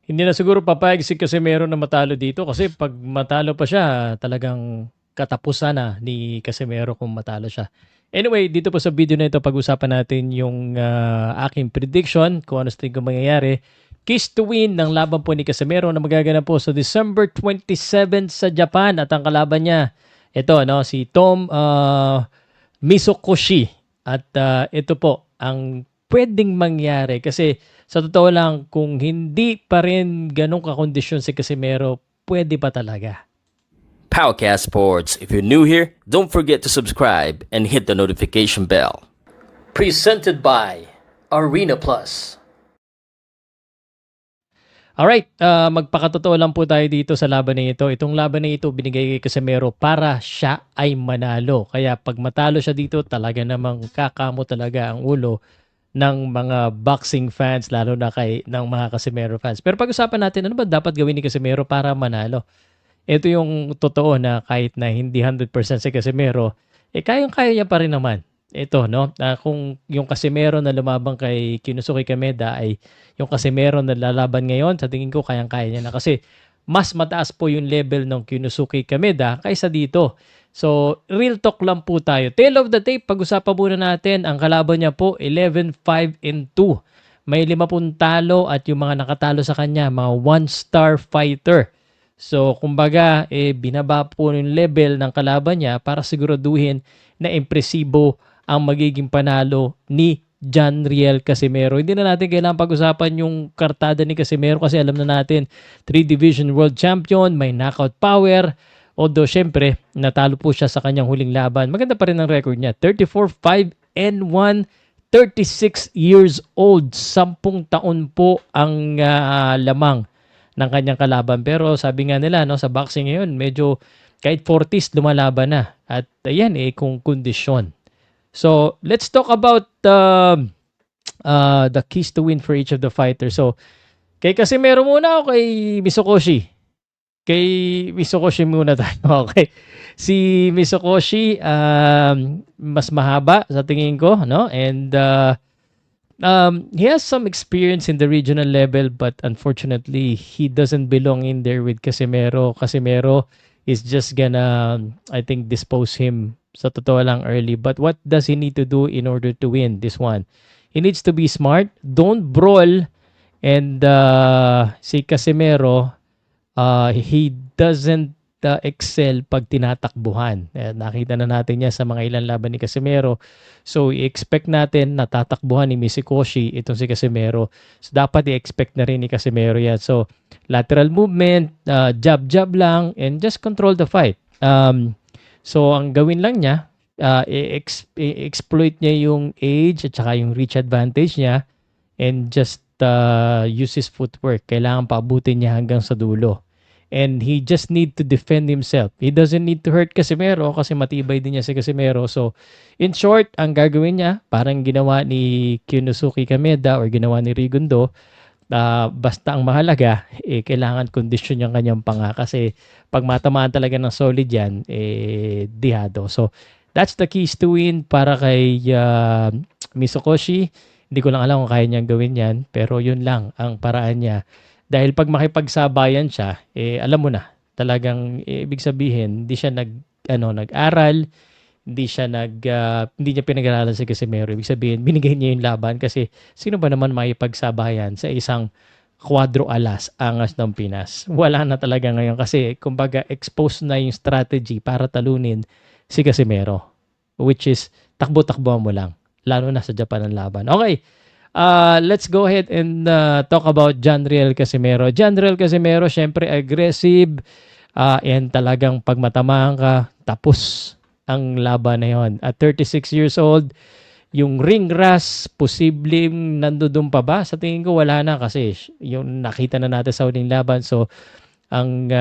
Hindi na siguro papayag si Casimero na matalo dito kasi pag matalo pa siya, talagang katapusan na ni Casimero kung matalo siya. Anyway, dito po sa video na ito, pag-usapan natin yung aking prediction kung ano sa tingin ko mangyayari. Kiss to win ng laban po ni Casimero na magaganap po sa December 27 sa Japan at ang kalaban niya, ito, no, si Tom Misokoshi. At ito po ang pwedeng mangyari kasi sa totoo lang, kung hindi pa rin ganun kakondisyon si Casimero, pwede pa talaga. Powercast Sports. If you're new here, don't forget to subscribe and hit the notification bell. Presented by Arena Plus. Alright, magpakatotoo lang po tayo dito sa laban na ito. Itong laban na ito binigay kay Casimero para siya ay manalo. Kaya pag matalo siya dito, talaga namang kakamo talaga ang ulo ng mga boxing fans, lalo na ng mga Casimero fans. Pero pag-usapan natin, ano ba dapat gawin ni Casimero para manalo? Ito yung totoo na kahit na hindi 100% si Casimero, kayang-kaya niya pa rin naman. Ito, no? Kung yung Casimero na lumabang kay Kinusuke Kameda ay yung Casimero na lalaban ngayon, sa tingin ko kayang-kaya niya na. Kasi mas mataas po yung level ng Kinusuke Kameda kaysa dito. So, real talk lang po tayo. Tale of the tape, pag-usapan muna natin. Ang kalaban niya po, 11-5-2. May 50 talo at yung mga nakatalo sa kanya, mga one-star fighter. So, kumbaga, binaba po yung level ng kalaban niya para siguraduhin na impresibo ang magiging panalo ni John Riel Casimero. Hindi na natin kailangan pag-usapan yung kartada ni Casimero kasi alam na natin, 3-division world champion, may knockout power. Although, syempre, natalo po siya sa kanyang huling laban. Maganda pa rin ang record niya. 34-5-1, 36 years old. 10 taon po ang lamang ng kanyang kalaban. Pero sabi nga nila, no, sa boxing ngayon, medyo kahit 40s lumalaban na. At ayan, kung kondisyon. So, let's talk about the keys to win for each of the fighters. So, kay Casimero muna o kay Misokoshi? Kay Misokoshi muna tayo. Okay. Si Misokoshi, mas mahaba sa tingin ko, no? And he has some experience in the regional level, but unfortunately, he doesn't belong in there with Casimero. Casimero is just gonna, I think, dispose him sa totoo lang early. But what does he need to do in order to win this one? He needs to be smart. Don't brawl. And si Casimero, he doesn't excel pag tinatakbuhan. Nakita na natin yan sa mga ilang laban ni Casimero. So, i-expect natin na tatakbuhan ni Misokoshi itong si Casimero. So, dapat i-expect na rin ni Casimero yan. So, lateral movement, jab-jab lang, and just control the fight. So, ang gawin lang niya, i-exploit niya yung age at saka yung reach advantage niya and just use his footwork. Kailangan paabutin niya hanggang sa dulo. And he just need to defend himself. He doesn't need to hurt Casimero kasi matibay din niya si Casimero. So, in short, ang gagawin niya, parang ginawa ni Kinusuke Kameda or ginawa ni Rigundo, basta ang mahalaga, kailangan kondisyon yung kanyang panga kasi pag matamaan talaga ng solid yan, dihado. So, that's the keys to win para kay Misokoshi. Hindi ko lang alam kung kaya niyang gawin yan, pero yun lang ang paraan niya. Dahil pag makipagsabayan siya, alam mo na, talagang ibig sabihin, hindi siya nag-aral, hindi niya pinag-aralan si Casimero. Ibig sabihin, binigay niya yung laban kasi sino ba naman makipagsabayan sa isang kwadro alas, angas ng Pinas? Wala na talaga ngayon kasi kumbaga expose na yung strategy para talunin si Casimero. Which is, takbo-takbuhan mo lang. Lalo na sa Japan ang laban. Okay. Let's go ahead and talk about John Riel Casimero. John Riel Casimero, syempre aggressive and talagang pag matamahan ka, tapos ang laban na yon. At 36 years old, yung ring rust, posibleng nandoon pa ba? Sa tingin ko wala na kasi yung nakita na natin sa huling laban. So, ang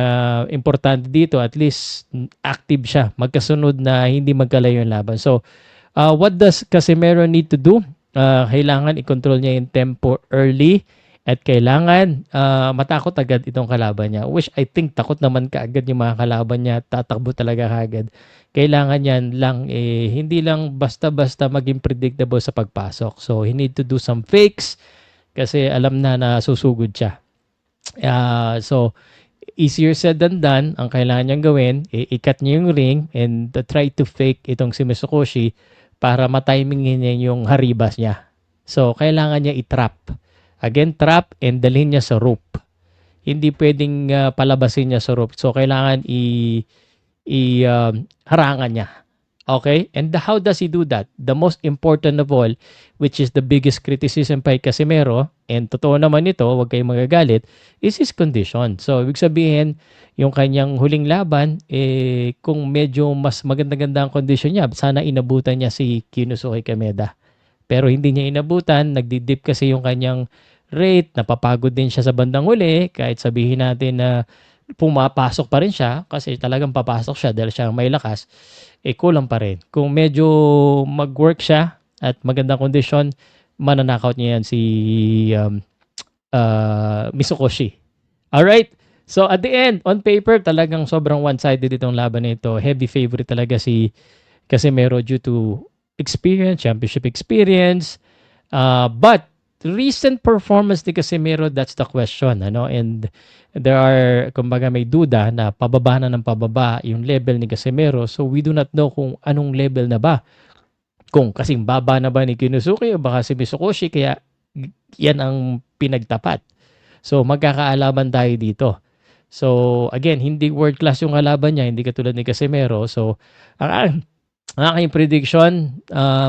importante dito, at least active siya. Magkasunod na hindi magkalayo yung laban. So, what does Casimero need to do? Kailangan i-control niya yung tempo early at kailangan matakot agad itong kalaban niya. Which I think takot naman kaagad yung mga kalaban niya. Tatakbo talaga kaagad. Kailangan yan lang, hindi lang basta-basta maging predictable sa pagpasok. So, he need to do some fakes kasi alam na susugod siya. So, easier said than done. Ang kailangan niyang gawin, ikat niya yung ring and try to fake itong si Misokoshi para matimingin niya yung haribas niya. So, kailangan niya i-trap. Again, trap and dalhin niya sa rope. Hindi pwedeng palabasin niya sa rope. So, kailangan harangan niya. Okay? And how does he do that? The most important of all, which is the biggest criticism kay Casimero, and totoo naman ito, huwag kayong magagalit, is his condition. So, ibig sabihin, yung kanyang huling laban, kung medyo mas maganda-ganda ang condition niya, sana inabutan niya si Kinusuke Kameda. Pero hindi niya inabutan, nagdidip kasi yung kanyang rate, napapagod din siya sa bandang huli, kahit sabihin natin na pumapasok pa rin siya, kasi talagang papasok siya dahil siya may lakas, kulang pa rin. Kung medyo mag-work siya at magandang kondisyon, mananakaut niya yan si Misokoshi. Alright? So at the end, on paper, talagang sobrang one-sided itong laban nito. Heavy favorite talaga si Casimero due to experience, championship experience. But recent performance ni Casimero, that's the question. Ano? And there are, kumbaga may duda na pababa na ng pababa yung level ni Casimero. So we do not know kung anong level na ba. Kung kasing baba na ba ni Kinusuke o baka si Misokoshi, kaya yan ang pinagtapat. So magkakaalaman tayo dito. So again, hindi world class yung kalaban niya, hindi katulad ni Casimero. So ang aking prediction,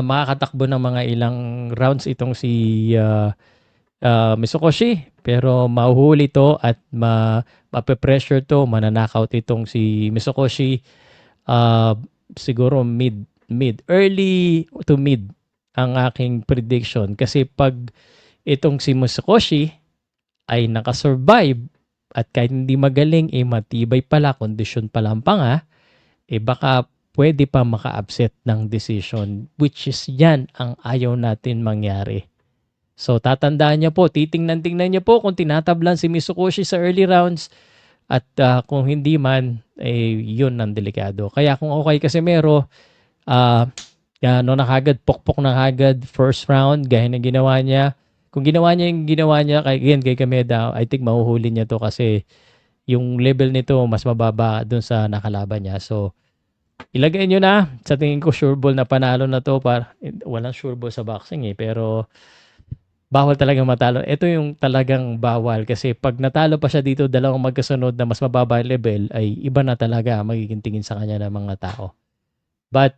makakatakbo ng mga ilang rounds itong si Misokoshi, pero mahuhuli to at mape-pressure to, mananakaut itong si Misokoshi. Siguro early to mid ang aking prediction. Kasi pag itong si Misokoshi ay nakasurvive at kahit hindi magaling, matibay pala, kondisyon pala ang panga, baka pwede pa maka-upset ng decision, which is yan ang ayaw natin mangyari. So tatandaan niya po, titingnan-tingnan niya po kung tinatablan si Misokoshi sa early rounds at kung hindi man, yun ang delikado. Kaya kung okay Casimero, nakagad, pokpok na kagad first round, gaya ng ginawa niya. Kung ginawa niya yung ginawa niya kay Kameda, I think mahuhuli niya to kasi yung level nito mas mababa dun sa nakalaban niya. So, ilagay nyo na. Sa tingin ko, sure ball na panalo na to. Walang sure ball sa boxing pero bawal talagang matalo. Ito yung talagang bawal kasi pag natalo pa siya dito, dalawang magkasunod na mas mababa level, ay iba na talaga magiging tingin sa kanya ng mga tao. But,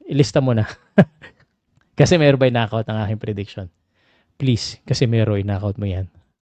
ilista mo na. Kasi meron ba knockout ang aking prediction? Please, kasi meron knockout mo yan.